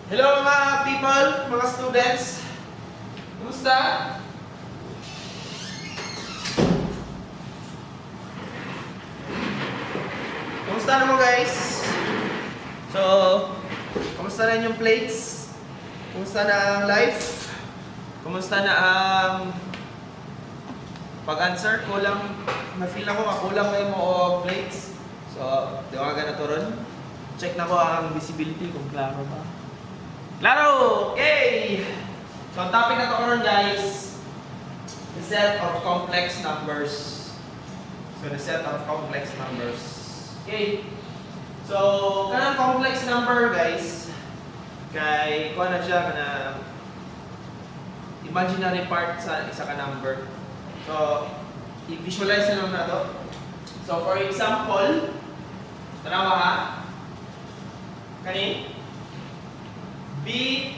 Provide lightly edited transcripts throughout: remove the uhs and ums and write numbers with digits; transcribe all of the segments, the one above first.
Hello mga people, mga students. Kumusta? Kumusta naman guys? So, kumusta na inyong plates? Kumusta na ang life? Kumusta na ang pag-answer? Kulang, na-feel ako kulang kayo mo o plates. So, di ko na to ron. Check na ko ang visibility kung klaro ba. Klaro! Okay! So, ang topic na to ron guys, the set of complex numbers. So, the set of complex numbers. Okay? So, kanang complex number guys, kay kuha na siya kana imaginary part sa isa ka number. So, i-visualize na lang na to. So, for example, tanawa ha, kani B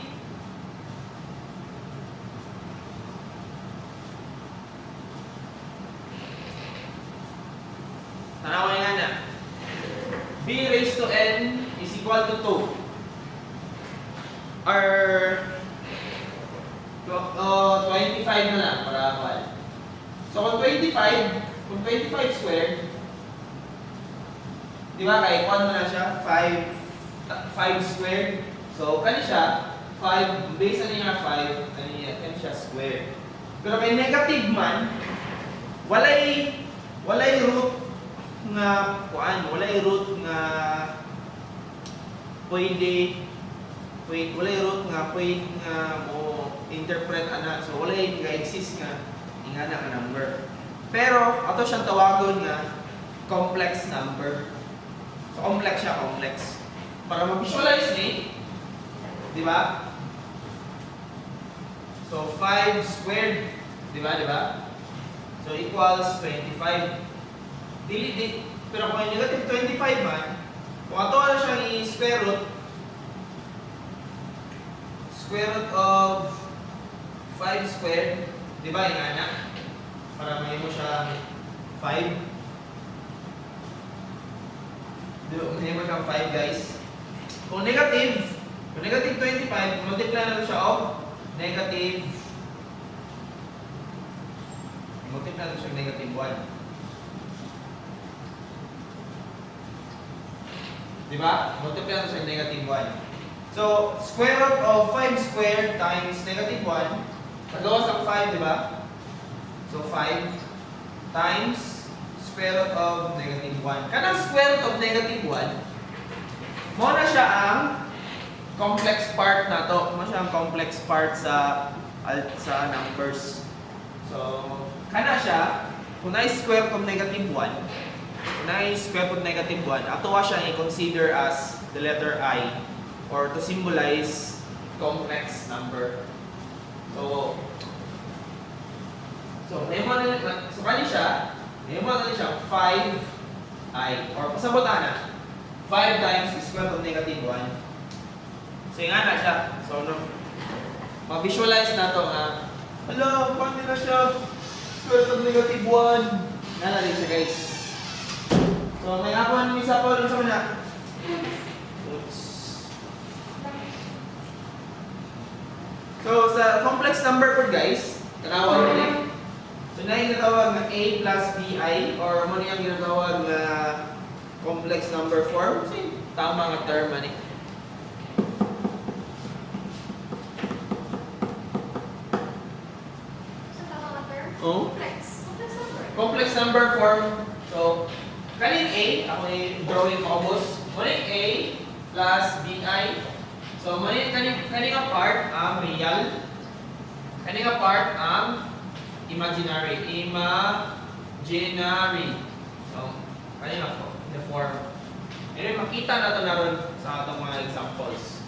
tanawa nga na B raised to n is equal to 2 or 25 na lang para kuha. So kung 25 squared, di ba kay kuha mo na siya 5 squared. So kani siya 5 base na niya 5 kani siya squared. Pero kay negative man walay root nga kuan, walay root nga walay root nga pwede nga mo interpret ana. So walay nga exist nga ingana nga number. Pero ato siyang tawagon nga complex number. So complex siya, complex. Para ma-visualize ni, di ba? So 5 squared, di ba? So equals 25. Pero kung negative 25 man, kung ato na siyang i-square root of 5 squared, di ba, ingana? Para may mo siya 5. May mo siyang 5 guys. Kung negative 25, multiply na siya of negative, multiply na siya negative 1. Diba? Multiply na siya negative 1. So, square root of 5 squared times negative 1, nagawas ang 5, diba? So, 5 times square root of negative 1. Kanang square root of negative 1, mo na siya ang complex part na to. Mo siya ang complex part sa numbers. So, kana siya, kung na-square root of negative 1, square root of negative 1, ato siya i-consider as the letter I or to symbolize complex number. So kani siya, may mo na siya 5I or pasabutan na 5 times square root of negative 1. So nga na siya. So ma-visualize na to nga hala, paano na siya square root of negative 1. Nga na rin siya guys. So, may akuan ni isa po rin sa mga. So, sa complex number po guys, tanawan ulit. So, na yung natawag na A plus BI or mo niyang ginatawag na complex number form. So, tama nga term man eh. Sa tama nga term? Oh? Complex number. Complex number form. So, kaning A, ako yung drawing ko boss. Kaning A plus BI. So, kaning part ang real. Kaning part ang imaginary. Imaginary. So, kaning ako, the form. Anyway, makita na ito na ron sa atong mga examples.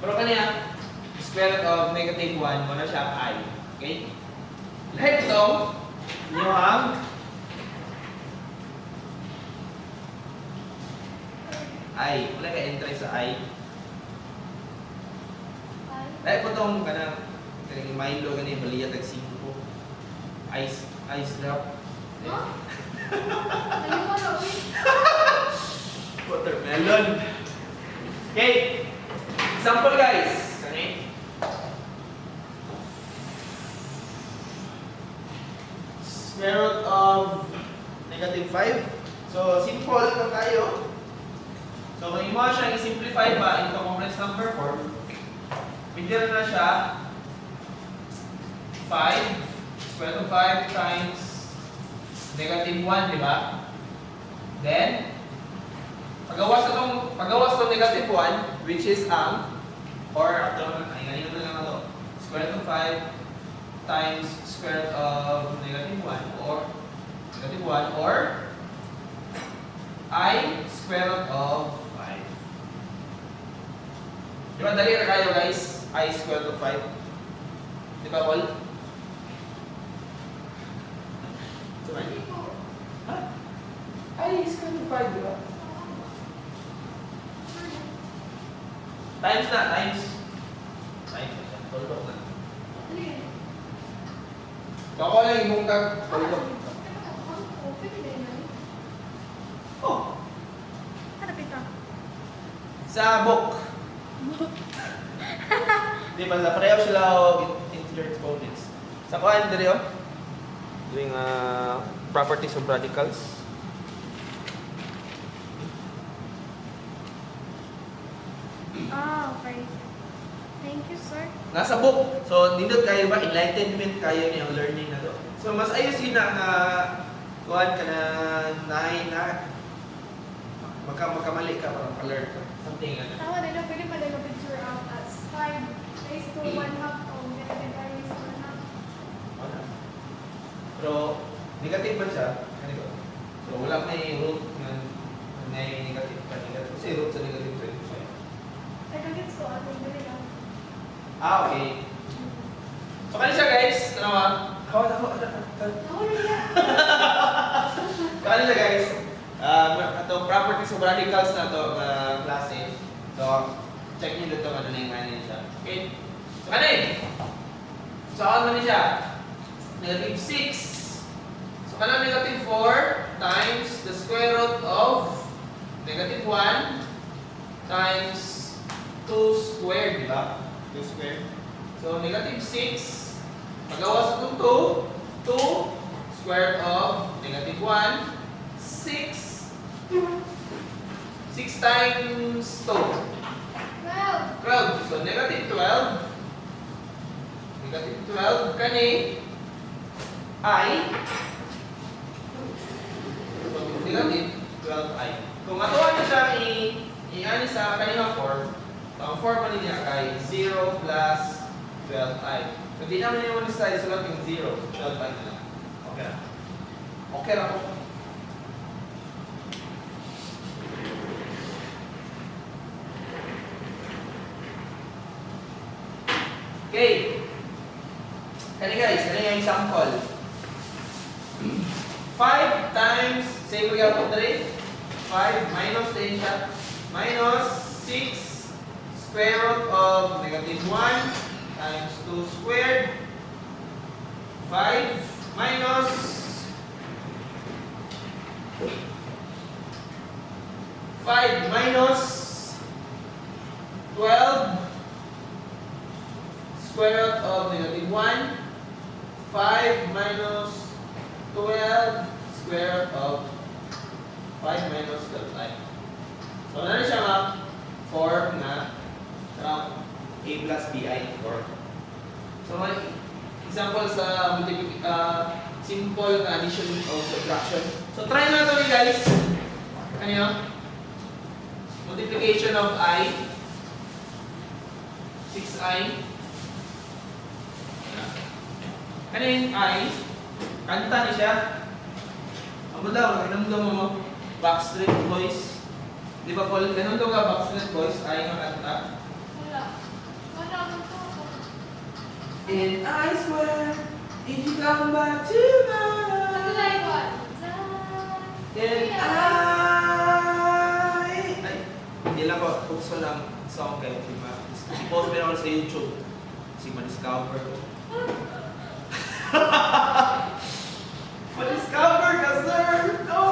Pero kanya, square root of negative 1, muna siya I. Okay? Lahat ito, nyo ang I. Wala ka entry sa I. Dahil po itong kanang Milo, ganyan, baliya tag 5. Ice drop. Huh? Ano mo Watermelon. Okay. example guys. Okay? Square root of negative 5. So, simple lang tayo. So, kung mo siya i-simplify ba into complex number form, pwede na siya 5, square root of 5 times negative 1, di ba? Then, pagawas itong negative 1, which is or ito, ganito na lang ito, square root of 5 times square root of negative 1, or negative 1, or I square root of 5. Di ba, dali na kayo guys, I square root of 5. Di ba, all? Hindi ko. Ha? I square root of 5, di ba? Times na, times. Times na, tolok na. Hindi. So ako lang yung tag, tolok. Oh, Hanapin ka. sa book. Di ba, sa pareho sila o integer exponents. Sa kuhan, dali o. Doing properties of radicals. Ah, okay. Thank you, sir. Nasa book. So, nindot kayo ba? Enlightenment kayo niya ang learning na to. So, mas ayos yun na kuhan ka na nahin na magkamali ka para maka-learn ka. Something like that. Tama din, pwede pa din picture out as 5 raised to 1/2 o negative 5 raised to 1/2. Wala. Pero, negative ba siya? Ano ba? So, wala may root na negative pa. Kasi root sa negative 25. Ay, kagits ko, ano yung dali lang. Ah, okay. So, kanya siya guys. Ano ba? Ako. Nahuli niya. So, kanya siya guys. Ito, properties of radicals na ito, klase. So, check nyo dito ano na yung ano siya. Okay? So, ano yun? So, ano na siya? Negative 6. So, kanang negative 4 times the square root of negative 1 times 2 squared, di ba? 2 squared. So, negative 6. Pagawas itong 2. 2 square root of negative 1. 6. 6 times 2. 12. So, negative 12. Negative 12 kani I. So, negative 12i. Kung matuwa na siya i-ani sa kanina form, ang form pa niya kay 0 plus 12i. So, di naman yung side, sulat yung 0. 12i na lang. Okay na. Okay na po. Okay. Kani guys, kani yung example. 5 times, say we have 3. 5 minus din siya. Minus 6 square root of negative 1 times 2 squared. 5 minus 5 minus 12 square root of negative 1. 5 minus 12 square root of 5 minus 12i. So, ano siya nga? Form na a plus bi form. So, may example sa simple na addition o subtraction. So, try na ito guys. Ano yun? Multiplication of I. 6i. Ano yung I? Kanta ni siya. Amo daw, ganun mo Backstreet Boys. Di ba Paul? Ganun daw ka Backstreet Boys ay ng kanta. Wala. Wala akong tao. And I swear, if you come back to Ano na my yung what? then ay, hindi lang ko. Post ko lang song kayo. I-post mo ako sa YouTube. Kasi ma-discover ko. Ma-discover ka, sir! No!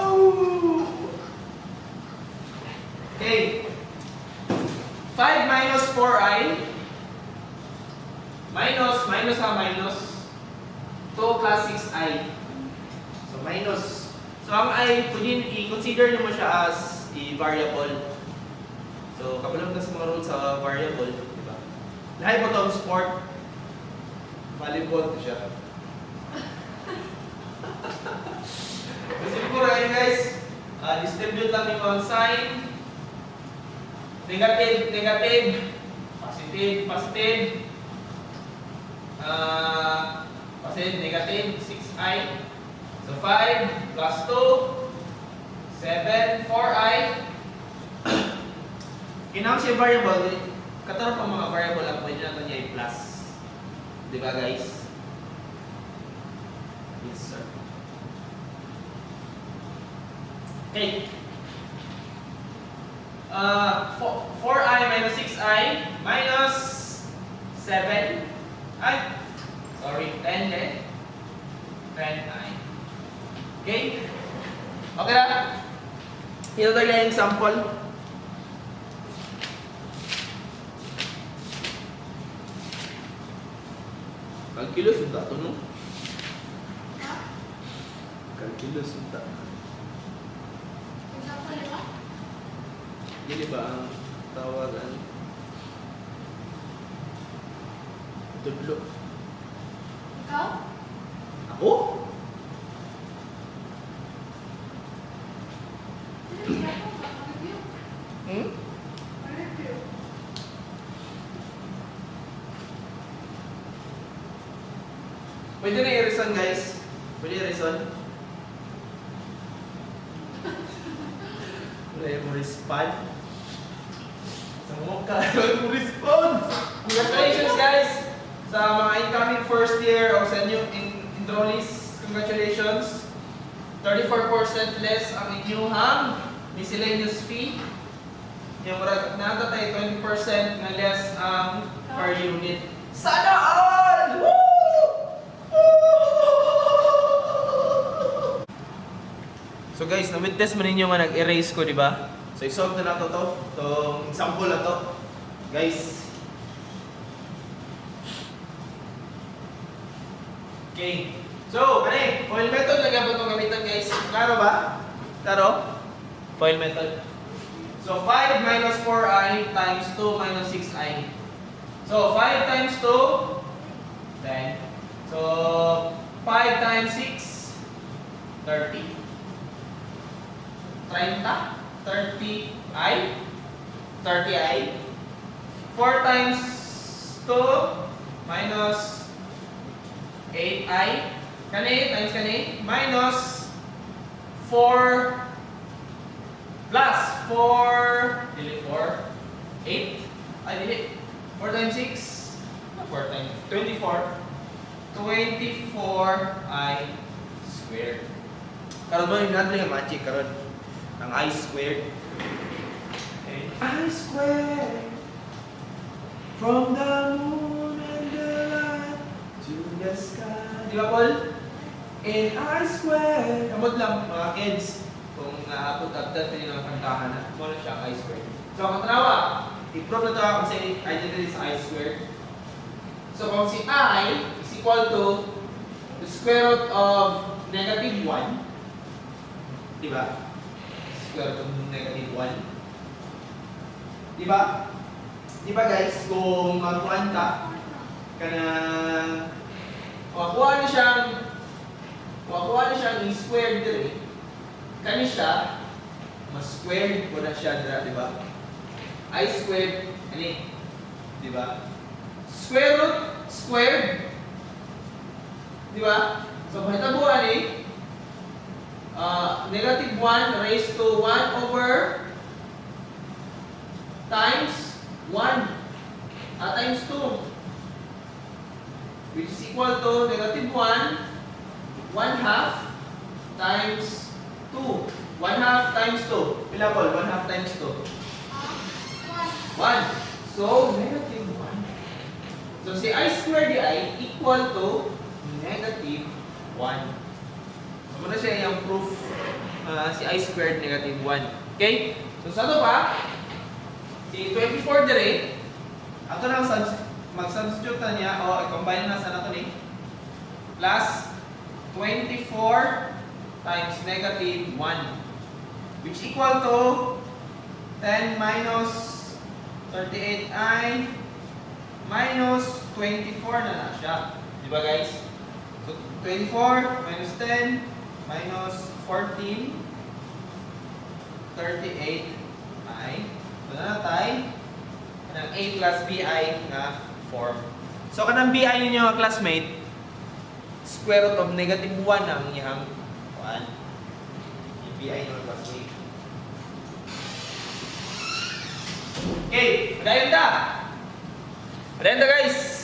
Okay. 5 minus 4i. Minus ha, minus. 2 plus 6i. So, minus. So, ang I, pwede i-consider nyo mo siya as a variable. So, kapalang na sa mga rules sa variable, di ba? Lahat mo itong sport. Volleyball to siya. Kasi po rin guys, distribute lang yung sign. Negative, negative. Positive, positive. Positive, negative, 6i. So 5 plus 2, 7, 4i. Kinang siya variable, katarap ang mga variable ang pwede natin niya i-plus. Diba guys? Yes sir. Okay. 4i minus 6i minus 7. Ay! Sorry, 10 eh. 10i. Okay? Okay na? Ito tayo yung example. Kalkilos unta ito, no? Kalkilos unta. Hindi ba ang tawagan? Tudlo. Ikaw? Ako? Hmm? Pwede na i-reason guys. Pwede i-reason. Wala yung respond. Sa mukha, wala yung respond. Congratulations guys! Sa mga incoming first year o sa new enrollees, congratulations. 34% less ang inyong miscellaneous fee. Yung natatay 20% na less ang per unit. Sana all! Woo! So guys, na-witness mo ninyo nga nag-erase ko, di ba? So i-solve na nato to. Itong example na to. Guys. Okay. So, foil method na gabot itong gamitan guys. Klaro ba? Klaro? Foil method. So 5 minus 4i times 2 minus 6i. So 5 times 2, 10. So 5 times 6, 30. 30, 30i, 30i. 4 times 2 minus 8i. Kani times kani minus 4 plus 4 dili 4 8 ay dili 4 times 6 4 times 24 24i squared. Karon ba yung natin yung magic karon ang I squared. Okay. I squared from the moon and the light to the sky. Di ba, Paul? And I squared. Kamot lang, mga kids. Kung naapot-update na yung kantahan na. Muna siya, I squared. So, ang tanawa, i-prove na ito kung sa identity sa I squared. So, kung si I is equal to the square root of negative 1. Di ba? Square root of negative 1. Di ba? Di ba guys, kung magkuhan ka, kanang kuha na siyang i-squared dire. Kani siya, mas squared ko na siya dira, di ba? I squared, ani? Di ba? Square root, squared. Di ba? So, mahitabuan negative 1 raised to 1 over times 1 times 2, which is equal to negative 1 1/2 times 2. 1/2 times 2. Pila po? 1/2 times 2. 1. So, negative 1. So, si I squared di I equal to negative 1. So, muna siya yung proof si I squared negative 1. Okay? So, sa ito pa, Si 24 dire, ato na mag-substitute na niya o i-combine na sa nato ni plus 24 times negative 1 which equal to 10 minus 38i minus 24 na siya. Di ba guys? So 24 minus 10 minus 14 38i. So na tayo kanang a plus bi na form. So kanang bi ninyo nga classmate, square root of negative 1 ang iyang 1. Yung bi nyo classmate. Okay, padayon ta. Padayon ta guys.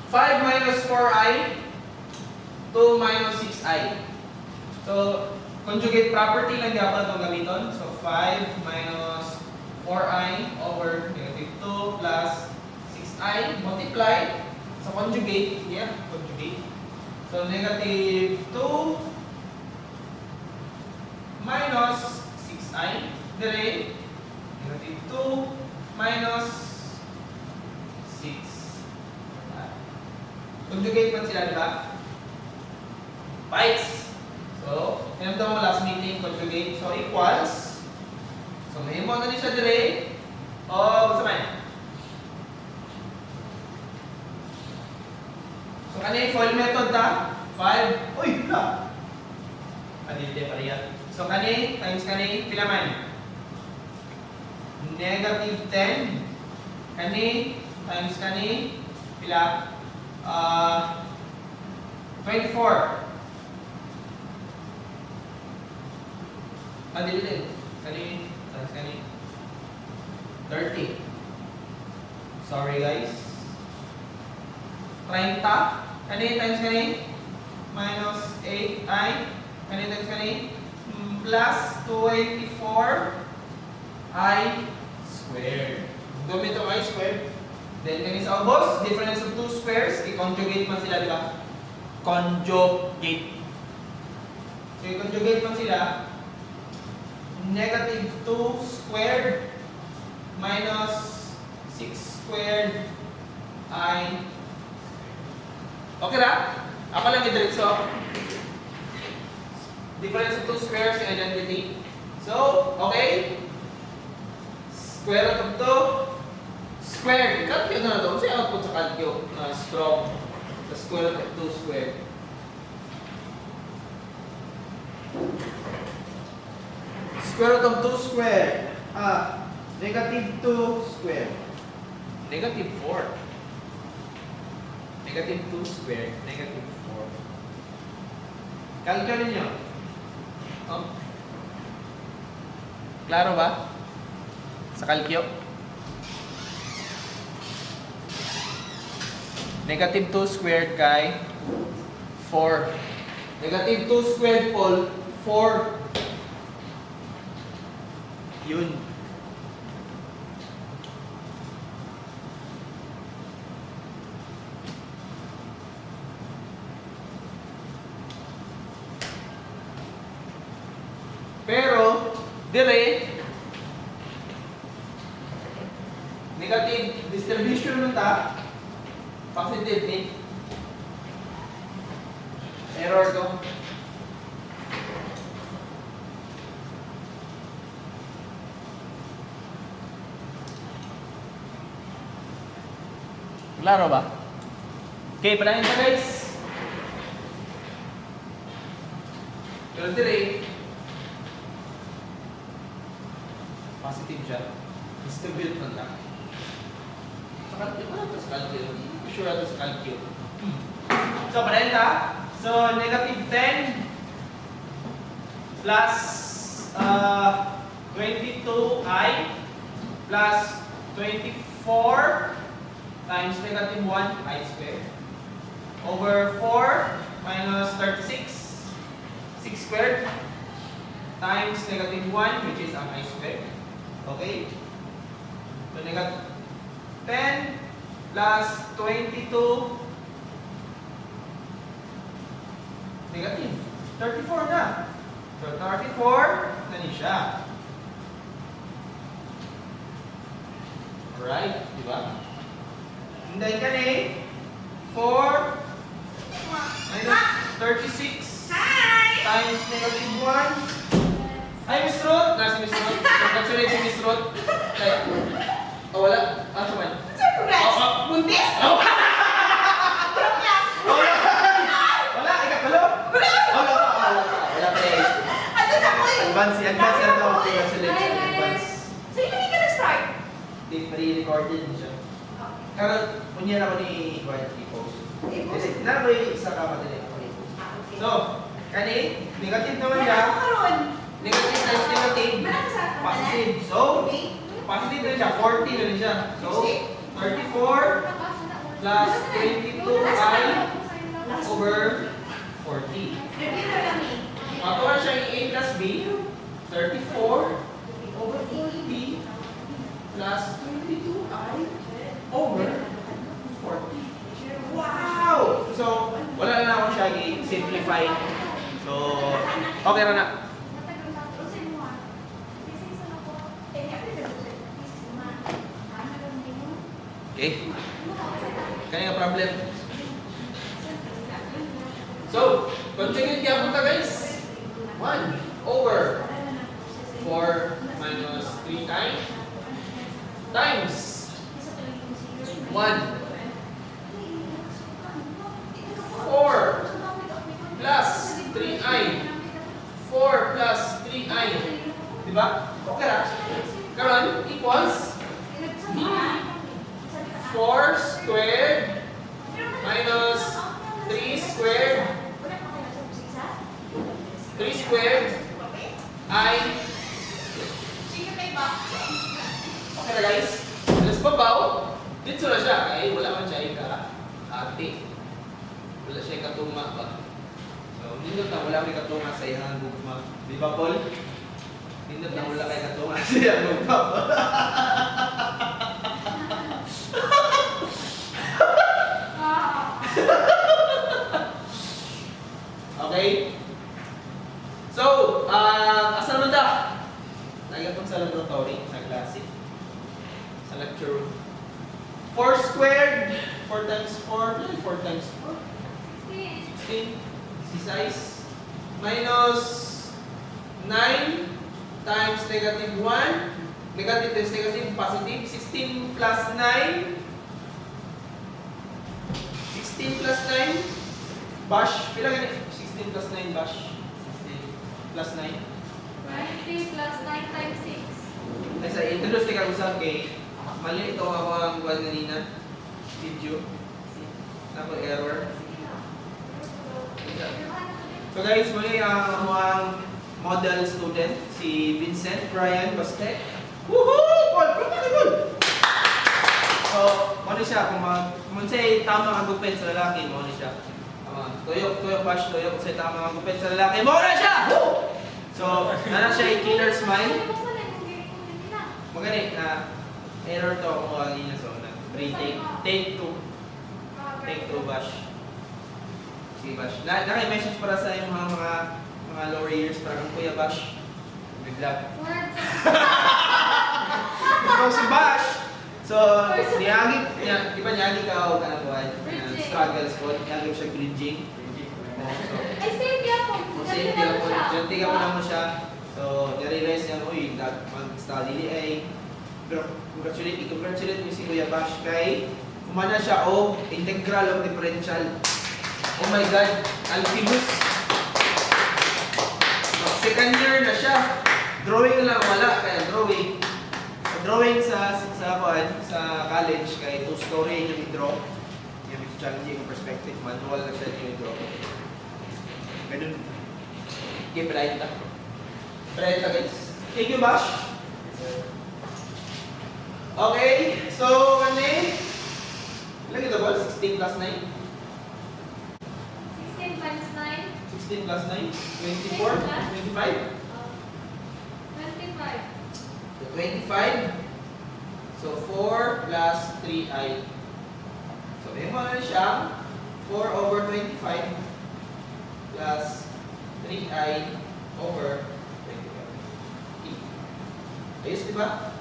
Five minus 4i, 2 minus 6i. So, conjugate property lang dapat itong gamiton. So, 5 minus 4i over negative 2 plus 6i multiply. So, conjugate. Yeah, conjugate. So, negative 2 minus 6i. Dire, negative 2 minus 6. Conjugate man sila, di ba? Bites. So, pinamda mo last meeting, conjugate. So, equals. So, may mo na siya dire. O, basta man. So, ano yung foil method ta? 5. Uy, wala. Hindi pa rin. So, kani times kani, pila man? Negative 10. Kani times kani, pila? 24. Dili din. Kani times kani. 30. Sorry guys. 30. Kani times kani? Minus 8i. Kani times kani? Plus 284 I squared. Gamit ang I squared. Then kani sa ubos, difference of two squares, i-conjugate man sila, di ba? Conjugate. So i-conjugate man sila. Negative 2 squared minus 6 squared I. Okay na? Ako lang i-diretso. Difference of two squares, identity. So, okay? Square root of 2 squared. Calculate na ito. Kasi output sa calculate na strong. The square root of 2 squared. Square root of 2 squared. Negative 2 squared. Negative 4. Negative 2 squared. Negative 4. Calculate nyo. Klaro ba? Sa calcio? Negative 2 squared kay 4. Negative 2 squared Paul, 4. Yun. Pero, dire, negative distribution nun ta, positive ni. Error to. Klaro ba? Okay, palahin pa guys. Pero dire, positive siya. Distribute man lang. Sa calculate, wala ito sa calculate. Sure ito sa calculate. So, palahin ta. So, negative 10 plus 22i plus 24 times negative 1 I squared over 4 minus 36 6 squared times negative 1 which is ang I squared. Okay? So, negative 10 plus 22 negative. 34 na. So, 34 na ni siya. Alright, di ba? Hinday ka ni 4 minus 36 times negative 1. Hi, Miss Ruth! Nasa Miss Ruth. Congratulate si Miss Ruth. Oh, wala. Ah, saman. Buntis? Wala, ikakalo. Wala pa yung advance na ito. Congratulate sa advance. So, hindi ka na-start? Hindi, pre-recorded siya. Pero, punyan ako ni Quiet Post. Nara ko yung isa ka madali ako i-post. So, kani, negative naman siya. Negative times negative. Positive. So, positive na siya. 40 na rin siya. So, 34 plus 22i over 40. Matuwa siya yung A plus B. 34 over 40 plus 22i over 40. Wow! So, wala na ako siya i-simplify. So, okay na na. Okay? Kaya problem. So, conjugate kaya punta guys. 1 over 4 minus 3i times 1 4 plus 3i 4 plus 3i, diba? Okay ra? Karon equals 4 squared minus 3 squared 3 squared I. Okay na guys? Alas babaw, dito na siya. Ay, wala man siya ate. Wala siya katuma ba? So, nindot na wala may katuma sa iyang gugma. Di ba, Paul? Nindot na wala kay katuma sa iyang gugma. Okay? So, asa naman da? Nagatong sa laboratory, sa klase. Sa lecture room. 4 squared, 4 times 4, 4 times 4. 16. Si size. Minus 9 times negative 1. Negative times negative, positive. 16 plus 9. 16 plus 9. Bash. Pila ganit? 16 plus 9 bash. 16 plus 9. 90 plus 9 times 6. Ay, sa introduce ka usap kay mali ito ako ang buwan kanina. Video. Ako error. So guys, muli ang model student, si Vincent Brian Bastek. Woohoo! Paul! Paul! So, muli siya, kung say tama ang gupit sa lalaki, muli siya. Tuyok, bash, tuyok, kung say tama ang gupit sa lalaki, muli siya! Woo! So, nana siya yung killer smile. Magaling na error to ako kanina. So, take two. Take two, bash. Sige, bash. Naka-message para sa yung mga lower years para kang Kuya Bash. Bigla. So, si Bash. So, niyagi, di ba niyagi ka o kanabuhay? Struggles ko. Niyagi siya bridging. Ay, save niya po. Save niya po. Diyan tiga mo lang mo siya. So, na-realize niya, uy, mag-study ni ay. Pero, congratulate mo si Kuya Bash kay kumana siya o integral o differential. Oh my God, alpinus. Second year na siya. Drawing lang wala, kaya drawing. Drawing sa college, kaya two-story yung i-draw. Yung challenging perspective, manual na siya yung i-draw. Ganun. Okay, palayin ta. Palayin ta guys. Thank you, Bash. Okay, so kani, ilan ito ba? 16 plus 9? 16 times 9. 16 plus 9? 24? 25? 25. So 25. So 4 plus 3i. So may mga na siya, 4 over 25 plus 3i over 21. Ayos, di ba?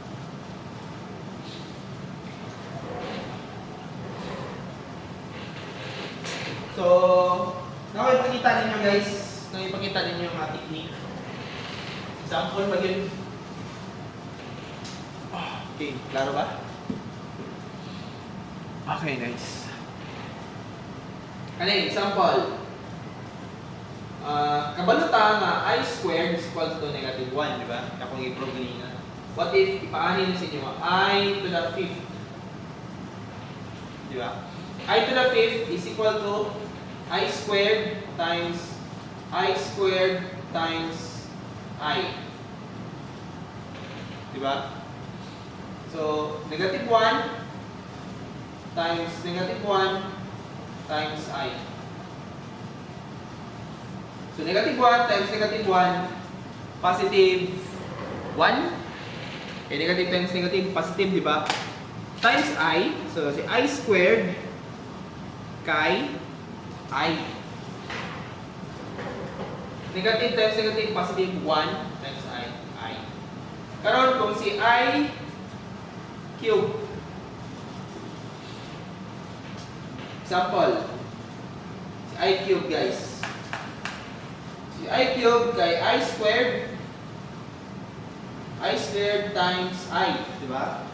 So, nakipakita ninyo guys, nakipakita ninyo yung mga technique. Example ba yun? Okay, klaro ba? Okay, nice. Ano yung example? Kabaluta nga I squared is equal to negative 1, di ba? Kung i-prove nila. What if ipaanin sa inyo I to the fifth? Di ba? I to the fifth is equal to I squared times I di ba? So, negative 1 times negative 1 times I. So, negative 1 times negative 1, positive 1. Okay, negative times negative, positive, di ba? Times I. So, si I squared kay I. Negative times negative, positive 1 times I. Karon kung si I cube. Example. Si I cube guys. Si I cube kay I squared times I, di ba?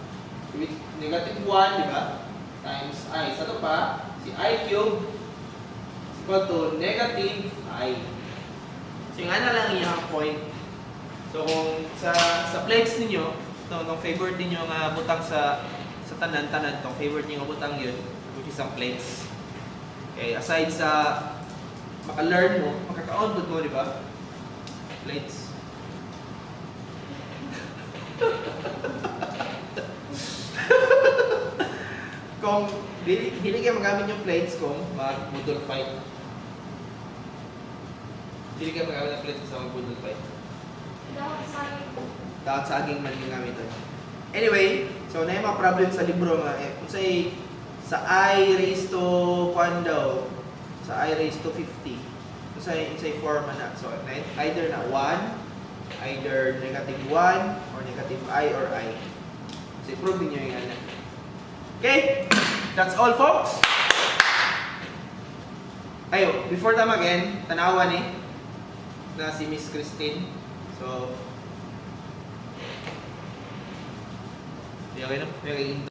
Negative 1, di ba? Times I. Sa ito pa, si I cube is equal to negative I. So yung ano lang yung point. So kung sa plates ninyo, nung favorite ninyo nga butang sa tanan-tanan, tong favorite niyo nga butang yun, which is ang plates. Okay, aside sa maka-learn mo, makaka-on mo, di ba? Plates. Kung dili kayo magamit yung plates kung mag-model fight. Dili kayo magamit yung plates sa mag-model fight. Dapat saging man yung gamit ito. Anyway, so na yung mga problem sa libro nga. Kung sa I raised to kwan daw, sa I raised to 50. Kung sa form na. So either na 1, either negative 1, or negative I or I. So i-prove niyo yung ano. Okay? That's all folks. Ayo, before time again, tanawan na si Miss Christine. So, okay na?